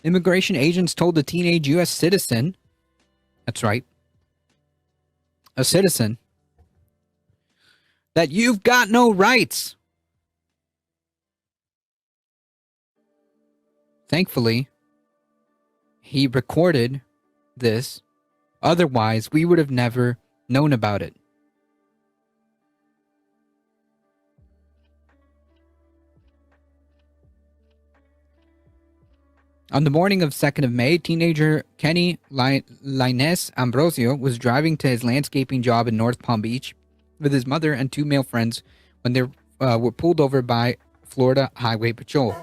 Immigration agents told a teenage U.S. citizen, that's right, a citizen, that you've got no rights. Thankfully, he recorded this. Otherwise, we would have never known about it. On the morning of 2nd of May, teenager Kenny Linus Ambrosio was driving to his landscaping job in North Palm Beach with his mother and two male friends when they were pulled over by Florida Highway Patrol.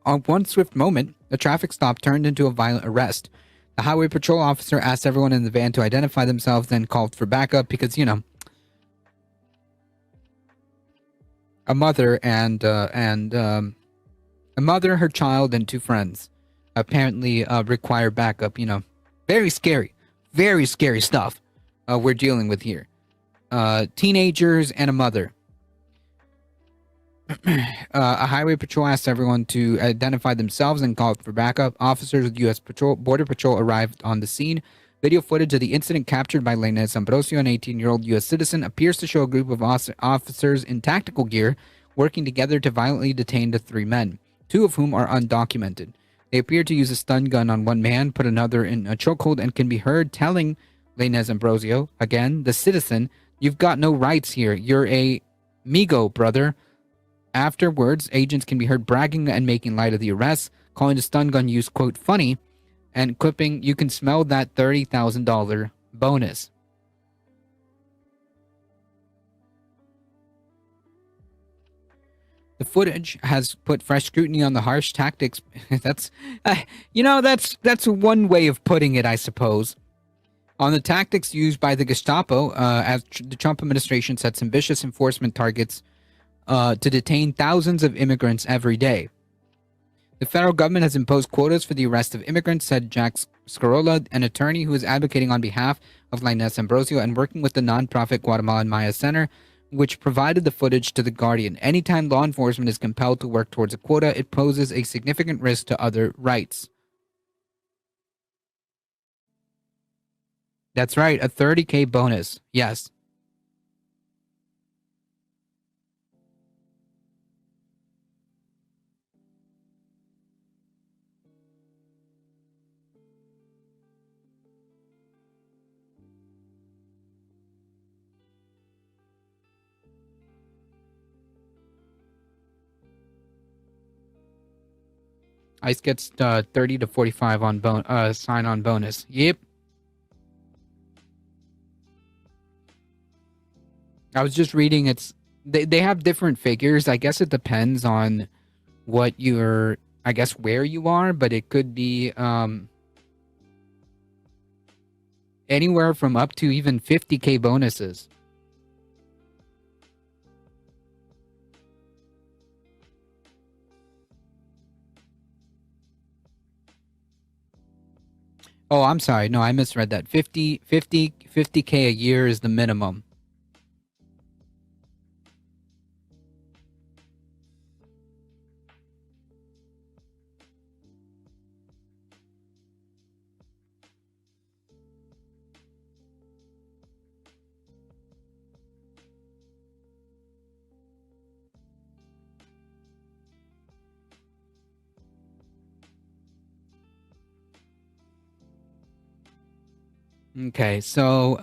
On one swift moment, the traffic stop turned into a violent arrest. The Highway Patrol officer asked everyone in the van to identify themselves, then called for backup because, you know, a mother and a mother, her child, and two friends apparently require backup. You know, very scary stuff we're dealing with here. Teenagers and a mother. A highway patrol asked everyone to identify themselves and called for backup. Officers of U.S. Border Patrol arrived on the scene. Video footage of the incident captured by Linus Ambrosio, an 18-year-old U.S. citizen, appears to show a group of officers in tactical gear working together to violently detain the three men, two of whom are undocumented. They appear to use a stun gun on one man, put another in a chokehold, and can be heard telling Linus Ambrosio, again, the citizen, "You've got no rights here. You're a migo, brother." Afterwards, agents can be heard bragging and making light of the arrest, calling the stun gun use, quote, funny, and quipping, "You can smell that $30,000 bonus." The footage has put fresh scrutiny on the harsh tactics. That's one way of putting it, I suppose. On the tactics used by the Gestapo as the Trump administration sets ambitious enforcement targets to detain thousands of immigrants every day. The federal government has imposed quotas for the arrest of immigrants, said Jack Scarola, an attorney who is advocating on behalf of Linus Ambrosio and working with the nonprofit Guatemalan Maya Center, which provided the footage to The Guardian. Anytime law enforcement is compelled to work towards a quota, it poses a significant risk to other rights. That's right, a $30K bonus. Yes. ICE gets 30 to 45 on sign-on bonus. Yep. I was just reading. They have different figures. I guess it depends on what you're, I guess, where you are, but it could be anywhere from up to even 50K bonuses. Oh, I'm sorry. No, I misread that. 50K a year is the minimum. Okay, so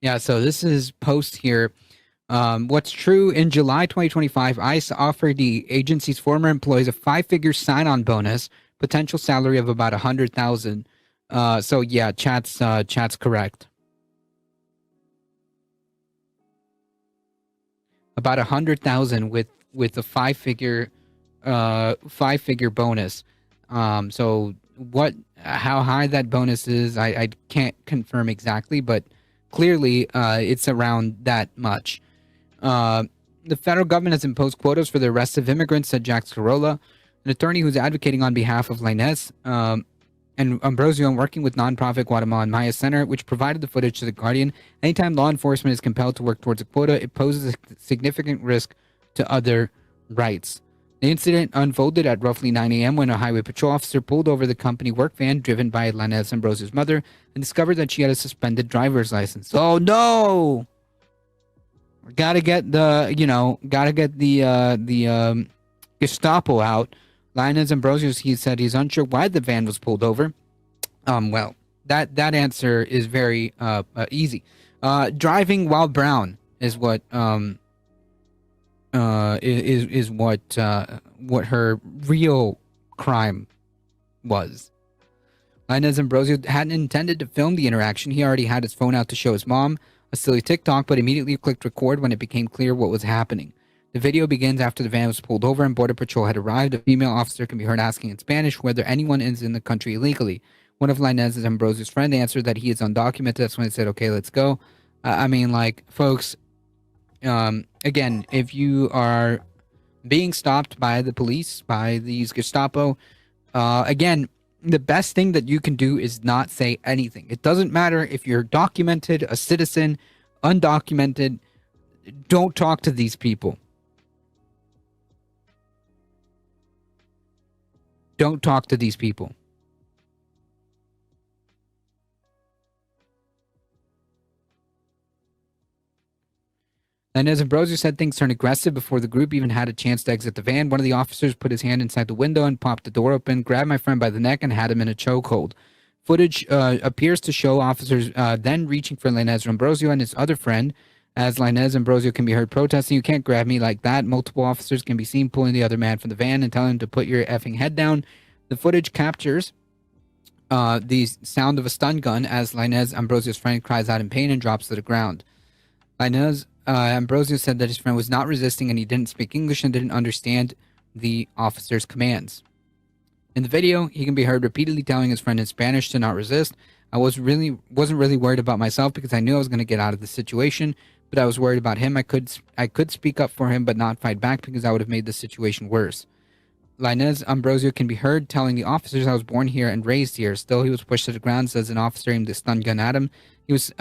yeah, so this is post here. What's true, in July 2025, ICE offered the agency's former employees a 5-figure sign-on bonus, potential salary of about 100,000. So yeah, chat's correct. About 100,000 with a 5-figure bonus. So how high that bonus is, I can't confirm exactly, but Clearly, it's around that much. Uh, the federal government has imposed quotas for the arrest of immigrants, said Jack Scarola, an attorney who's advocating on behalf of Lainez and Ambrosio, working with nonprofit Guatemalan Maya Center, which provided the footage to The Guardian. Anytime law enforcement is compelled to work towards a quota, it poses a significant risk to other rights. The incident unfolded at roughly 9 a.m. when a highway patrol officer pulled over the company work van driven by Lainez Ambrosio's mother and discovered that she had a suspended driver's license. Oh no! Gotta get the Gestapo out. Lainez Ambrosius, he said he's unsure why the van was pulled over. Well, that answer is very easy. Driving while brown is what is what her real crime was. Lainez Ambrosio hadn't intended to film the interaction. He already had his phone out to show his mom a silly TikTok, but immediately clicked record when it became clear what was happening. The video begins after the van was pulled over and Border Patrol had arrived. A female officer can be heard asking in Spanish whether anyone is in the country illegally. One of Lainez Ambrosio's friends answered that he is undocumented. That's when they said, okay, let's go. I mean, like, folks, again, if you are being stopped by the police, by these Gestapo, again, the best thing that you can do is not say anything. It doesn't matter if you're documented, a citizen, undocumented. Don't talk to these people. Don't talk to these people. And as Ambrosio said, things turned aggressive before the group even had a chance to exit the van. One of the officers put his hand inside the window and popped the door open, grabbed my friend by the neck, and had him in a chokehold. Footage appears to show officers then reaching for Lainez Ambrosio and his other friend, as Lainez Ambrosio can be heard protesting, "You can't grab me like that." Multiple officers can be seen pulling the other man from the van and telling him to put your effing head down. The footage captures the sound of a stun gun as Lainez Ambrosio's friend cries out in pain and drops to the ground. Lainez Ambrosio said that his friend was not resisting and he didn't speak English and didn't understand the officer's commands. In the video, he can be heard repeatedly telling his friend in Spanish to not resist. I wasn't really worried about myself because I knew I was going to get out of the situation, but I was worried about him. I could speak up for him but not fight back because I would have made the situation worse. Lainez Ambrosio can be heard telling the officers, "I was born here and raised here." Still, he was pushed to the ground, says an officer aimed a stun gun at him. He was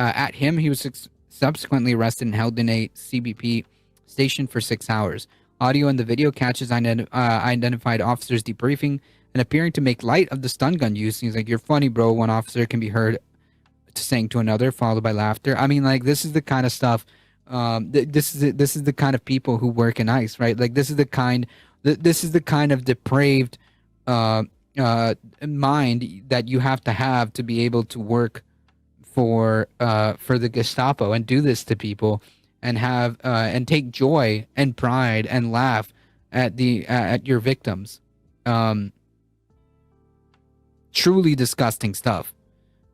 subsequently arrested and held in a CBP station for 6 hours. Audio in the video catches identified officers debriefing and appearing to make light of the stun gun use. He's like, "You're funny, bro." One officer can be heard saying to another, followed by laughter. I mean, like, this is the kind of stuff. This is the kind of people who work in ICE, right? Like, this is the kind of depraved mind that you have to be able to work for the Gestapo and do this to people and have and take joy and pride and laugh at your victims. Truly disgusting stuff.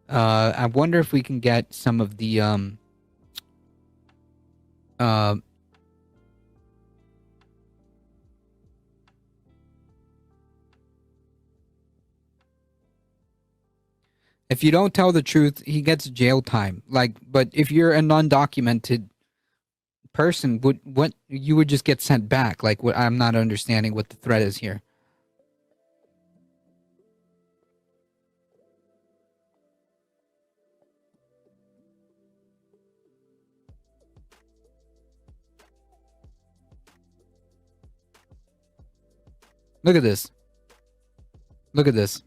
I wonder if we can get some of the if you don't tell the truth, he gets jail time. Like, but if you're a non-documented person, what you would just get sent back. Like, what I'm not understanding what the threat is here. Look at this. Look at this.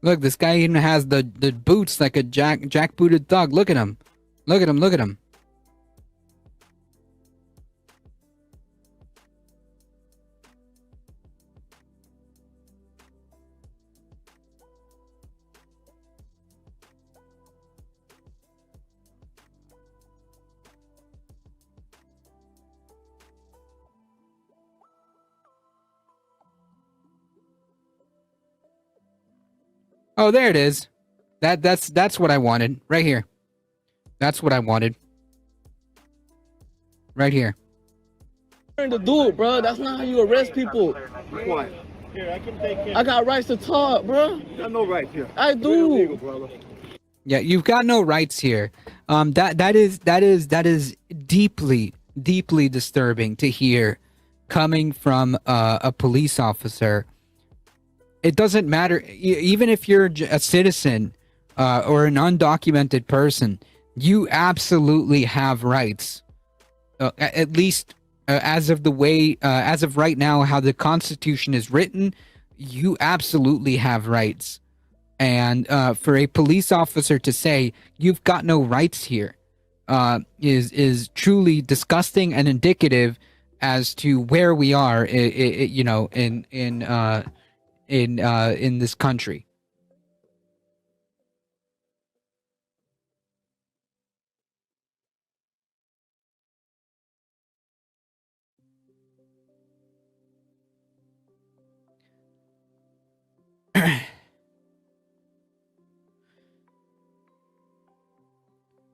Look, this guy even has the boots like a jackbooted thug. Look at him. Look at him. Look at him. Oh, there it is. That's what I wanted. Right here. That's what I wanted. Right here. To do it, bro. That's not how you arrest people. Quiet. Here, I can take care. I got rights to talk, bro. You got no rights here. I do. Illegal, brother. Yeah, you've got no rights here. That is deeply disturbing to hear coming from a police officer. It doesn't matter, even if you're a citizen or an undocumented person, you absolutely have rights. At least as of right now, how the Constitution is written, you absolutely have rights. And for a police officer to say you've got no rights here is truly disgusting and indicative as to where we are, in this country.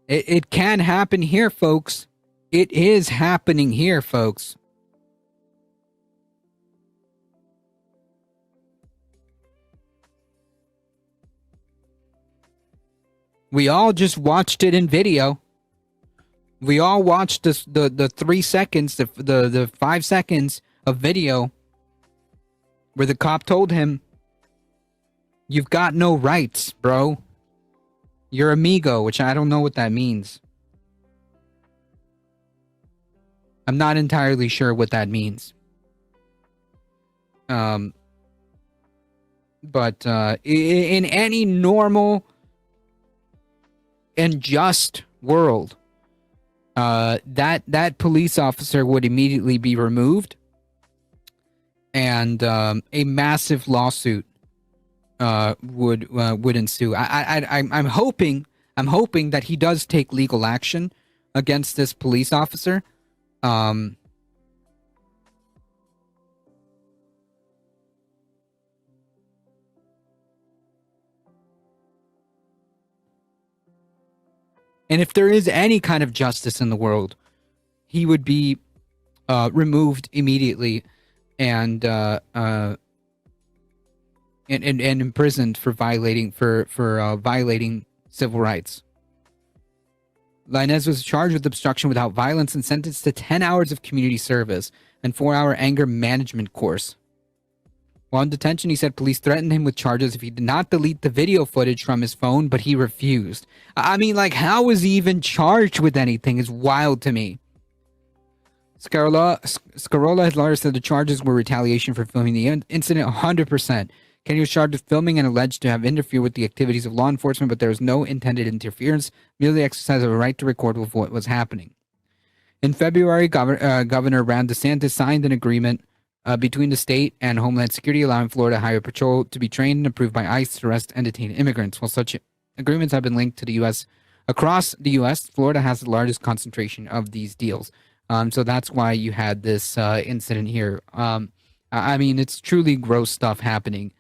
It can happen here, folks. It is happening here, folks. We all just watched it in video. We all watched the 3 seconds, the 5 seconds of video where the cop told him, "You've got no rights, bro. You're amigo," which I don't know what that means. I'm not entirely sure what that means. But in any normal and just world, that police officer would immediately be removed, and a massive lawsuit would ensue. I'm hoping that he does take legal action against this police officer. And if there is any kind of justice in the world, he would be removed immediately and imprisoned for violating civil rights. Lainez was charged with obstruction without violence and sentenced to 10 hours of community service and 4-hour anger management course. While in detention, he said police threatened him with charges if he did not delete the video footage from his phone, but he refused. I mean, like, how was he even charged with anything is wild to me. Scarola, his lawyer, said the charges were retaliation for filming the incident 100%. Kenny was charged with filming and alleged to have interfered with the activities of law enforcement, but there was no intended interference, merely exercise of a right to record with what was happening. In February, Governor Ron DeSantis signed an agreement between the state and Homeland Security, allowing Florida Highway Patrol to be trained and approved by ICE to arrest and detain immigrants. While such agreements have been linked to the U.S., across the U.S., Florida has the largest concentration of these deals. So that's why you had this incident here. I mean, it's truly gross stuff happening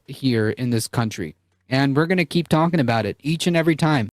here in this country. And we're going to keep talking about it each and every time.